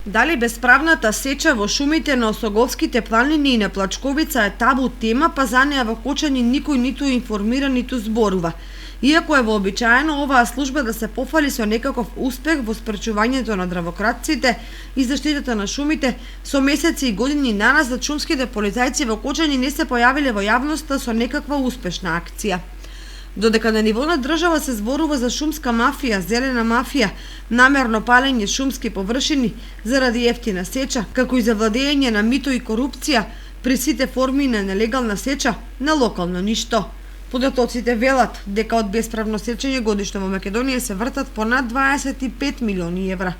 Дали бесправната сеча во шумите на Осоговските планини и на Плачковица е табу тема, па за неа во Кочани никој ниту информира, ниту зборува. Иако е вообичаено оваа служба да се пофали со некаков успех во спречувањето на дрвократците и заштитата на шумите, со месеци и години наназад шумските полицајци во Кочани не се појавиле во јавноста со некаква успешна акција. Додека на ниво на држава се зборува за шумска мафија, зелена мафија, намерно палење шумски површини заради ефтина сеча, како и за владење на мито и корупција при сите форми на нелегална сеча, на локално ништо. Податоците велат дека од бесправно сечење годишно во Македонија се вртат по над 25 милиони евра.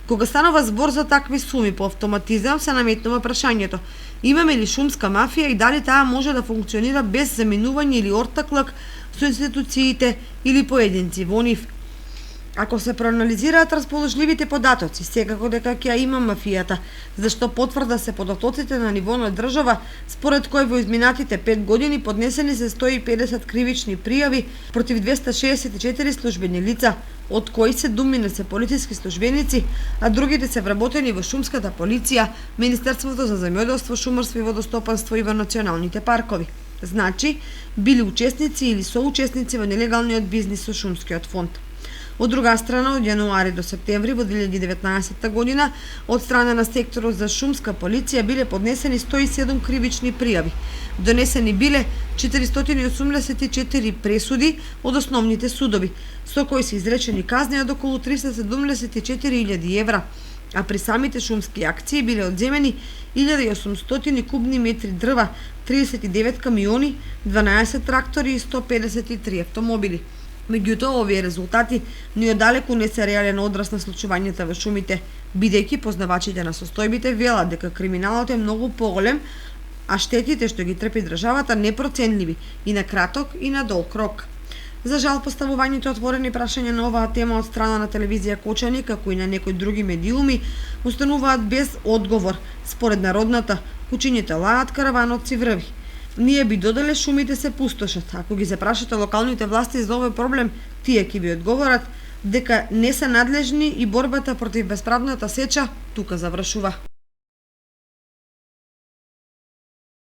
Кога станува збор за такви суми, по автоматизам се наметнува прашањето: имаме ли шумска мафија и дали таа може да функционира без заминување или ортаклак со институциите или поединци во нив? Ако се проанализираат расположливите податоци, секако дека ќе има мафијата, зашто потврда се податоците на ниво на држава, според кој во изминатите 5 години поднесени се 150 кривични пријави против 264 службени лица, од кои се думина се полициски службеници, а другите се вработени во шумската полиција, Министерството за земјоделство, шумарство и водостопанство и во националните паркови. Значи, били учесници или соучесници во нелегалниот бизнис со шумскиот фонд. Од друга страна, од јануари до септември во 2019 година, од страна на секторот за шумска полиција биле поднесени 107 кривични пријави. Донесени биле 484 пресуди од основните судови, со кои се изречени казни од околу 374.000 евра, а при самите шумски акции биле одземени 1800 кубни метри дрва, 39 камиони, 12 трактори и 153 автомобили. Меѓутоа, овие резултати ни одалеку не се реален одраз на случувањата во шумите, бидејќи познавачите на состојбите велат дека криминалот е многу поголем, а штетите што ги трпи државата непроценливи и на краток и на долг рок. За жал, поставувањето отворени прашања на оваа тема од страна на телевизија Кочани, како и на некои други медиуми, остануваат без одговор. Според народната, кучињата лаат, караванот си врви. Ние би доделе шумите се пустошат. Ако ги запрашате локалните власти за овој проблем, тие ќе ви одговорат дека не се надлежни и борбата против бесправната сеча тука завршува.